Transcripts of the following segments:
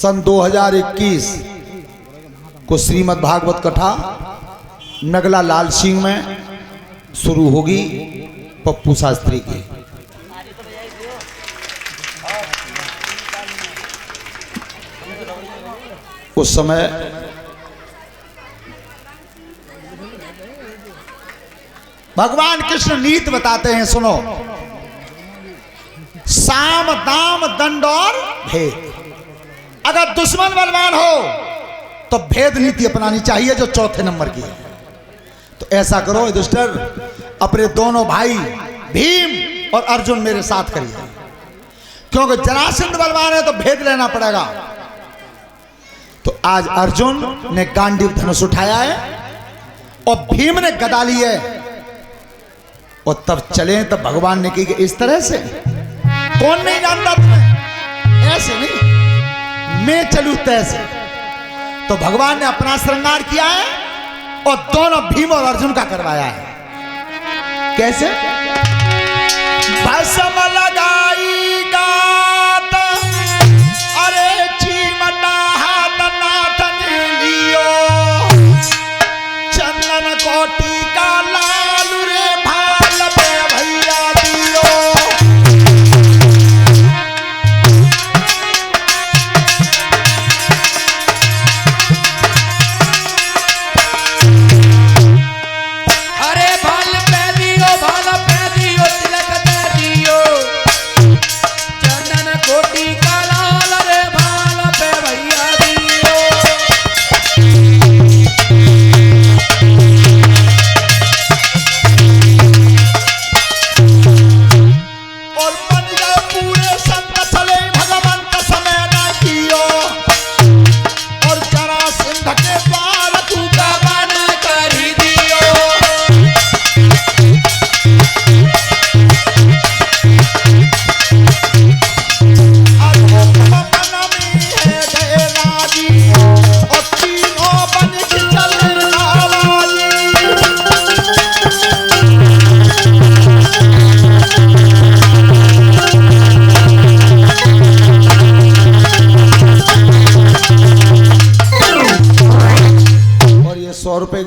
सन 2021 को श्रीमद् भागवत कथा नगला लाल सिंह में शुरू होगी पप्पू शास्त्री की। उस समय भगवान कृष्ण नीति बताते हैं, सुनो। साम दाम दंड और भेद। अगर दुश्मन बलवान हो तो भेद नीति अपनानी चाहिए जो चौथे नंबर की है। तो ऐसा करो युधिष्ठिर, अपने दोनों भाई भीम और अर्जुन मेरे साथ करिए, क्योंकि जरासंध बलवान है तो भेद लेना पड़ेगा। तो आज अर्जुन ने गांडीव धनुष उठाया है और भीम ने गदा ली है, और तब चले तब भगवान ने की कि इस तरह से कौन नहीं जानता तुम्हें, ऐसे नहीं, मैं चलूं तैसे। तो भगवान ने अपना श्रृंगार किया है और दोनों भीम और अर्जुन का करवाया है। कैसे? भस्म लगाई गात, अरे चीमटा हाथ नाथन लियो, चंदन कोटि का लाल रे भाल पे भैया दियो।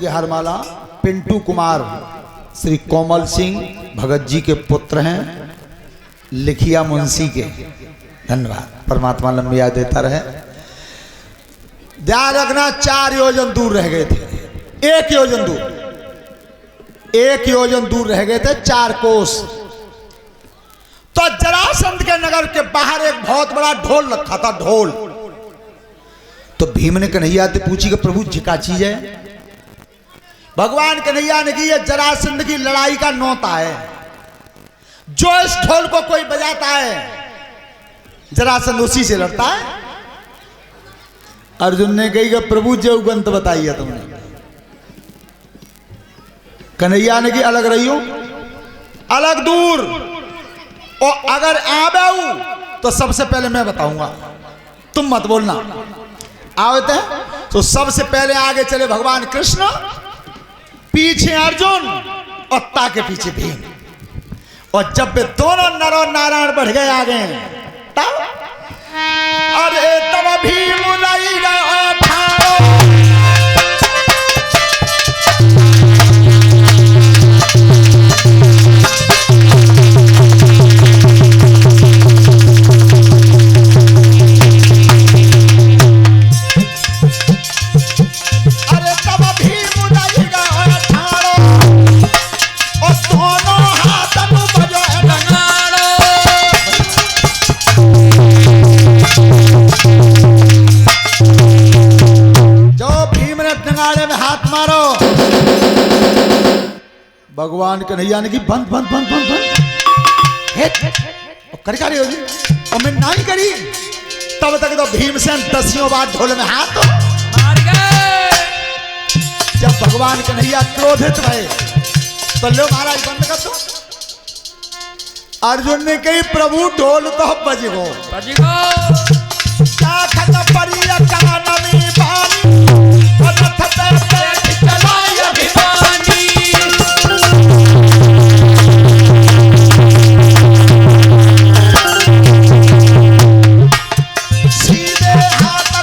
हारमाला पिंटू कुमार श्री कोमल सिंह भगत जी के पुत्र हैं, लिखिया मुंशी के। धन्यवाद, परमात्मा लंबी आयु देता रहे। ध्यान रखना, 4 योजन दूर रह गए थे, 1 योजन दूर रह गए थे, 4 कोस। तो जरासंध के नगर के बाहर एक बहुत बड़ा ढोल रखा था, ढोल। तो भीम ने कन्हैया से पूछी कि प्रभु जी का चीज है? भगवान कन्हैया ने की, ये जरासंध की लड़ाई का नौता है, जो इस ढोल को कोई बजाता है जरासंध उसी से लड़ता है। अर्जुन ने कही कि प्रभु जो गंत बताई है तुमने। कन्हैया ने की, अलग रही हो, अलग दूर, और अगर आबेऊ तो सबसे पहले मैं बताऊंगा, तुम मत बोलना। आवते तो सबसे पहले आगे चले भगवान कृष्ण, पीछे अर्जुन और ताके पीछे भीम। और जब वे दोनों नर और नारायण बढ़ गए आगे, तब अरे तब भीम लई गए ठाड़ो। भगवान कन्हैया ने की, बंद बंद बंद बंद बंद कर रही होगी, और मैं नहीं करी। तब तक तो भीमसेन 10 बार ढोल में हाथ मार गए। जब भगवान कन्हैया क्रोधित रहे तो लो महाराज बंद कर दो। अर्जुन ने कही, प्रभु ढोल तो बजगो बजगो, क्या खत परी कानमी पानी, और रथ पे बैठ चलाई अभिमानी। सीधे हाथ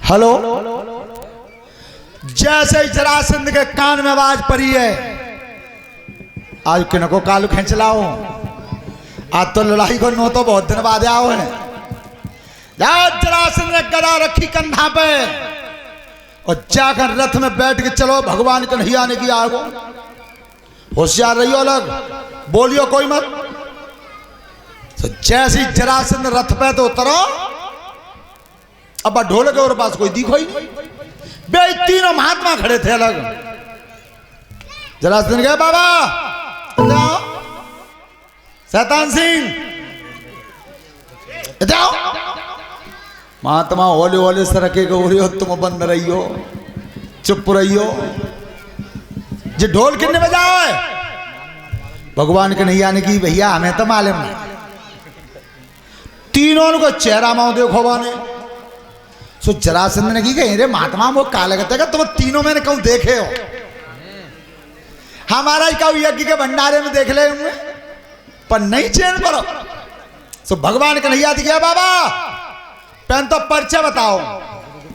हेलो, जैसे ही जरासंध के कान में आवाज पड़ी है, आज किनको कालू खींच लाओ, आज तो लड़ाई को नो तो बहुत दिन बाद आओ है। जरासंध ने गदा रखी कंधा पे और जाकर रथ में बैठ के चलो भगवान कन्हैया ने किया आगो। होशियार रहियो, अलग बोलियो कोई मत। तो जैसी जरासंध रथ पे तो उतरो, अब ढोल के और पास कोई दिखो ही नहीं, बे तीनों महात्मा खड़े थे अलग। जरासंध गए बाबा शैतान सिंह जाओ, महात्मा होले होले सरके को हो तुम बंद रहियो, चुप रहियो। जे ढोल किन्ने बजाओ है? भगवान कन्हैया ने की भैया हमें तो मालूम नहीं। तीनों को चेहरा माओ देखो बाने। सो जरासंध ने की कहीं रे महात्मा वो काले कहते तुम तीनों मैंने कहूं देखे हो, हमारा ही कहूं यज्ञ के भंडारे में देख ले होंगे पर नहीं चैन करो। सो भगवान कन्हैया दिखे बाबा पहन तो परिचय बताओ,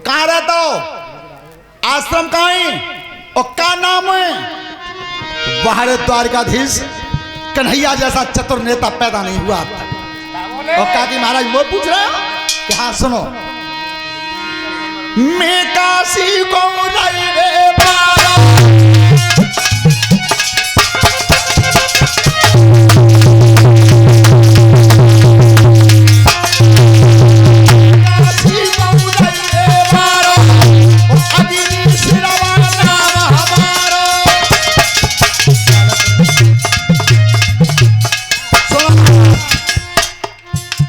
कहां रहता हो, आश्रम कहां है और क्या नाम है? बाहर द्वारकाधीश कन्हैया जैसा चतुर नेता पैदा नहीं हुआ अब तक। और क्या कि महाराज वो पूछ रहे हो कि हाँ सुनो, मैं काशी को नहीं रे बाबा,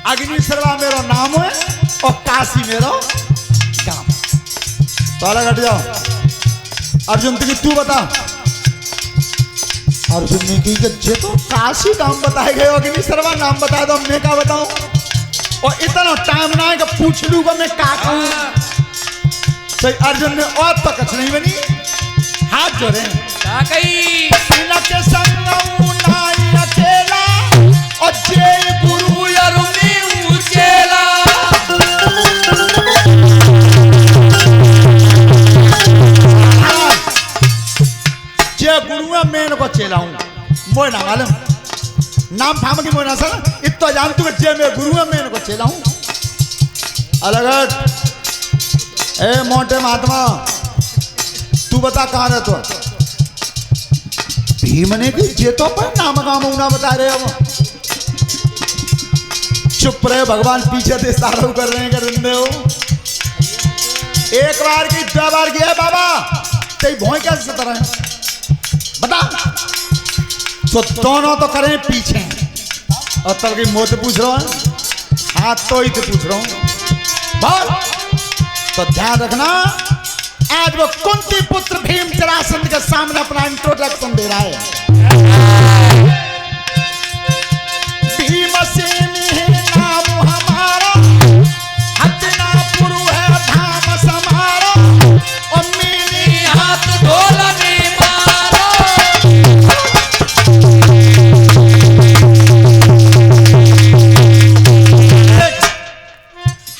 अग्निशर्मा मेरा नाम है और काशी मेरा काम। तो अलग हट जाओ। अर्जुन तू बता। अर्जुन ने की जे तो काशी काम बताए गए, अग्निशर्मा नाम बताया तो मैं क्या बताऊं? और इतना टाइम ना है कि पूछ लूंगा मैं क्या कहूं। सही अर्जुन ने और तो कुछ नहीं बनी, हाथ जोड़े क्या कही के संग अकेला और जय गुरु गुरुआ मैं को चेलाऊं मोय ना मालूम नाम फाम की मोय ना सर इतना जान तू जे मैं गुरुआ मैं को चेलाऊं। अलग ए मोटे महात्मा तू बता कहां रहे तो? भीमने की जे तो पर नाम का मुना बता रहे हो। चुप रहे भगवान पीछे से इशारा कर रहे हैं कर हो। एक बार की दो बार की है बाबा तेरी भोई कैसे तरह है बता। तो दोनों तो करें पीछे और तब की मुंह से पूछ रहा हूं, हाथ तो ही तो पूछ रहा हूं बोल। तो ध्यान रखना आज वो कुंती पुत्र भीम जरासंध के सामने अपना इंट्रोडक्शन दे रहा है। भीमसेन है नाम हमारा, हस्तिनापुर है धाम समारो, और मेरे हाथ ढोल में मारो।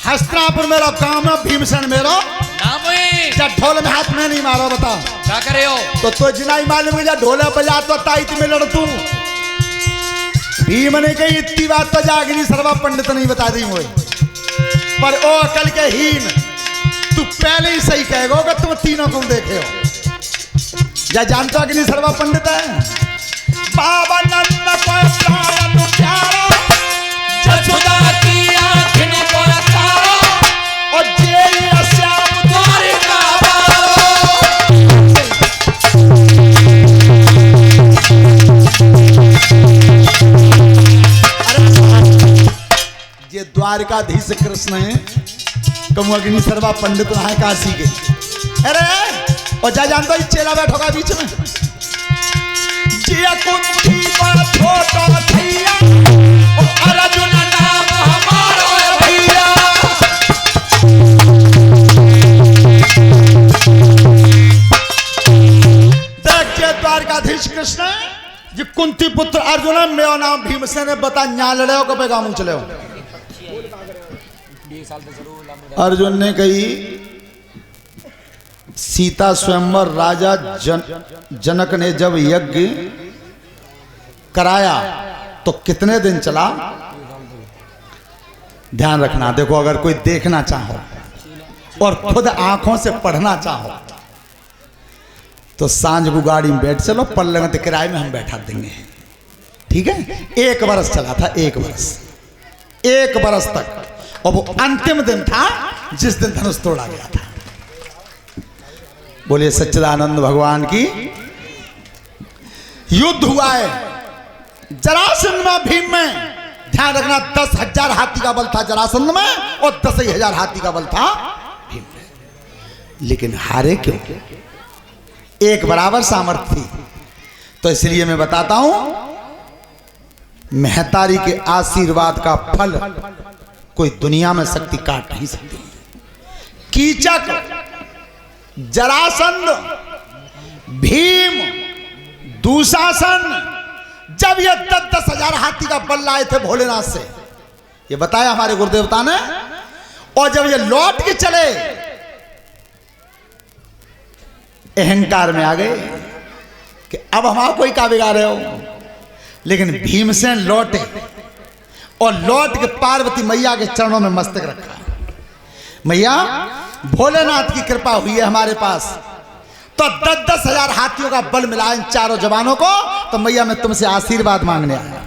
हस्तिनापुर मेरा काम है, भीमसेन मेरा नाम है। ढोल में हाथ में नहीं मारो बता क्या करे हो? तो जिना ही मालूम है ढोल बजा तो ताइत में लड़ तू। भीम ने कही इतनी बात तो जागरी सर्वा पंडित नहीं बता दी मुझे, पर ओ अकल के हीन तू पहले ही सही कहेगा कि तुम तीनों को देखे हो। या जानता अग्नि सर्वा पंडित है? बाबा नंद को प्राण प्यारो, जसोदा की आँखें को तारो, और जे श्याम द्वारिका ये द्वारकाधीश कृष्ण है, कम अग्नि सर्वा पंडित है काशी के। अरे और जा जानता चेला बैठोगा बीच में। जिया कुंती बड़ा छोटा भैया, और अर्जुन नाम हमारा है भैया। देख के द्वारकाधीश कृष्ण जी कुंती पुत्र अर्जुन मेरा नाम भीमसेन बता न्या लड़े हो कब गामू चले हो। अर्जुन ने कही सीता स्वयंवर राजा जनक ने जब यज्ञ कराया तो कितने दिन चला? ध्यान रखना, देखो अगर कोई देखना चाहो और खुद आंखों से पढ़ना चाहो तो सांझ को गाड़ी में बैठ चलो, पल्ले किराए में हम बैठा देंगे, ठीक है? 1 बरस चला था, 1 बरस, 1 बरस तक, और वो अंतिम दिन था जिस दिन धनुष तोड़ा गया था। बोलिए सच्चिदानंद भगवान की। युद्ध हुआ है जरासंध में, भीम में। ध्यान रखना, 10,000 हाथी का बल था जरासंध में और 10,000 हाथी का बल था भीम में। लेकिन हारे क्यों? एक बराबर सामर्थ्य थी। तो इसलिए मैं बताता हूं, महतारी के आशीर्वाद का फल कोई दुनिया में शक्ति काट नहीं सकती। कीचक, जरासंध, भीम, दुशासन, जब ये 10,000 हाथी का बल लाए थे भोलेनाथ से, ये बताया हमारे गुरुदेवता ने, और जब ये लौट के चले अहंकार में आ गए कि अब हमारा कोई का बिगाड़ रहे हो। लेकिन भीमसेन लौटे और लौट के पार्वती मैया के चरणों में मस्तक रखा। मैया, भोलेनाथ की कृपा हुई है हमारे पास, तो 10,000 हाथियों का बल मिला इन चारों जवानों को, तो मैया मैं तुमसे आशीर्वाद मांगने आया।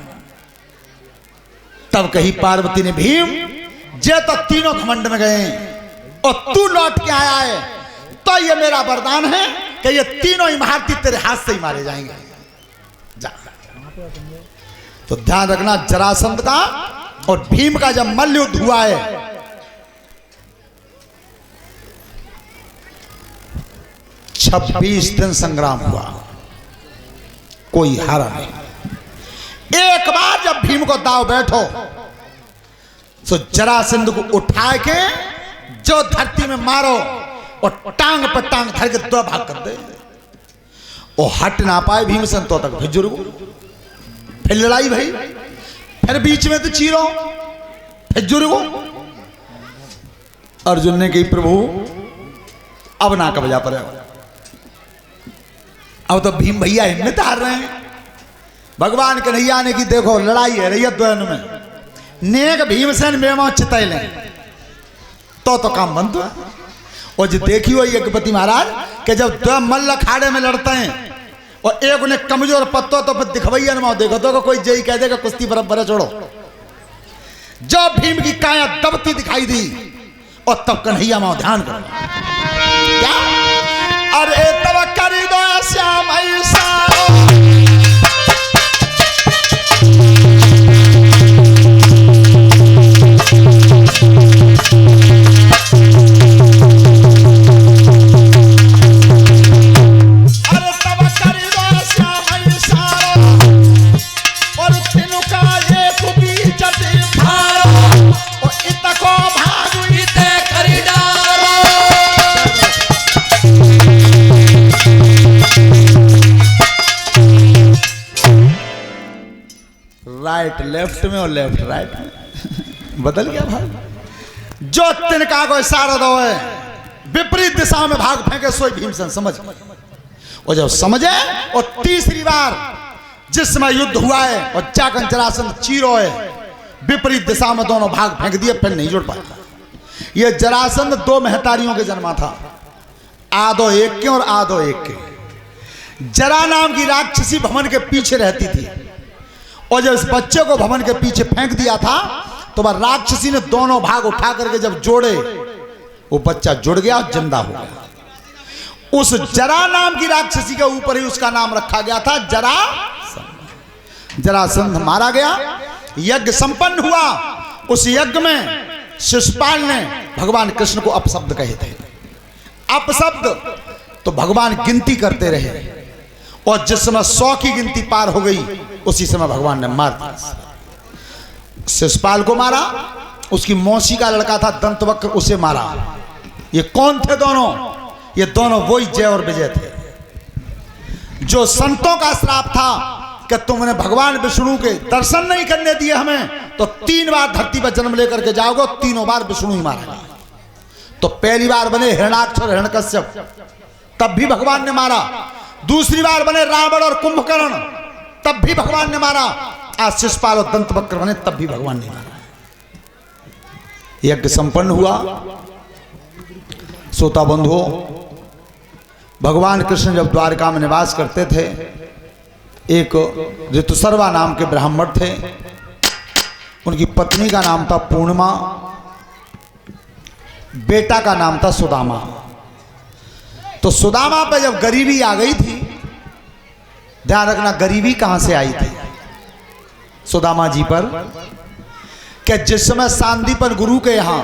तब कही पार्वती ने, भीम जे तो तीनों घमंड में गए और तू लौट के आया है, तो ये मेरा वरदान है कि ये तीनों इमारती तेरे हाथ से ही मारे जाएंगे। जा। तो ध्यान रखना, जरासंध का और भीम का जब मल्ल युद्ध हुआ है, 26 दिन संग्राम हुआ, कोई हारा नहीं। एक बार जब भीम को दाव बैठो तो जरासंध को उठा के जो धरती में मारो और टांग पर टांग धर के 2 भाग कर दे। और हट ना पाए भीमसेन तो तक फिर जुर्गो, फिर लड़ाई भाई, फिर बीच में तो चीरो, फिर जुर्गो। अर्जुन ने कही, प्रभु अब ना कब्जा पर, अब तो भीम भैया हिम्मत हार रहे हैं। भगवान कन्हैया ने की, देखो लड़ाई है रही द्वैन में, नेक भीमसेन मेमो चितैले तो काम बनता है। और जो देखी हो यज्ञपति महाराज कि जब 2 मल्ल अखाड़े में लड़ते हैं और एक उन्हें कमजोर पत्तो तो फिर दिखवैया न देखो तो कोई जय कह देगा कुश्ती बराबर छोड़ो। जो भीम की काया दबती दिखाई दी और तब कन्हैया माओ ध्यान करो, क्या अरे तब करी दो श्याम ऐसा राइट लेफ्ट में और लेफ्ट राइट में बदल गया भाग। जो तिनका को इशारा दो है विपरीत दिशा में भाग फेंके सोई भीमसेन समझ। और जब समझे और तीसरी बार जिस समय युद्ध हुआ है और जाकर जरासंध चीरो है विपरीत दिशा में दोनों भाग फेंक दिए, फिर नहीं जुड़ पाया। ये जरासंध 2 महतारियों के जन्मा था, आधो एक के और आधो एक के। जरा नाम की राक्षसी भवन के पीछे रहती थी और जब इस बच्चे को भवन के पीछे फेंक दिया था तो वह राक्षसी ने दोनों भाग उठा करके जब जोड़े वो बच्चा जुड़ गया और जिंदा हो गया। उस जरा नाम की राक्षसी के ऊपर ही उसका नाम रखा गया था जरासंध। जरासंध मारा गया, यज्ञ संपन्न हुआ। उस यज्ञ में शिशुपाल ने भगवान कृष्ण को अपशब्द कहे थे। अपशब्द तो भगवान गिनती करते रहे और जिस समय 100 की गिनती पार हो गई उसी समय भगवान ने मार दिया। शिशुपाल को मारा, उसकी मौसी का लड़का था दंतवक्र, उसे मारा। ये कौन थे दोनों? ये दोनों वही जय और विजय थे जो संतों का श्राप था कि तुमने भगवान विष्णु के दर्शन नहीं करने दिए हमें, तो 3 बार धरती पर जन्म लेकर के जाओगे, तीनों बार विष्णु ही मारेगा। तो पहली बार बने हिरण्याक्षर हिरण्यकश्यप, तब भी भगवान ने मारा। दूसरी बार बने रावण और कुंभकर्ण, तब भी भगवान ने मारा। आज शिशुपाल और दंतवक्र बने, तब भी भगवान ने मारा। यज्ञ संपन्न हुआ। श्रोता बंधुओं, भगवान कृष्ण जब द्वारका में निवास करते थे, एक ऋतुसर्वा नाम के ब्राह्मण थे। उनकी पत्नी का नाम था पूर्णिमा, बेटा का नाम था सुदामा। तो सुदामा पे जब गरीबी आ गई थी, ध्यान रखना गरीबी कहां से आई थी सुदामा जी पर, कि जिस समय सांदीपन गुरु के यहां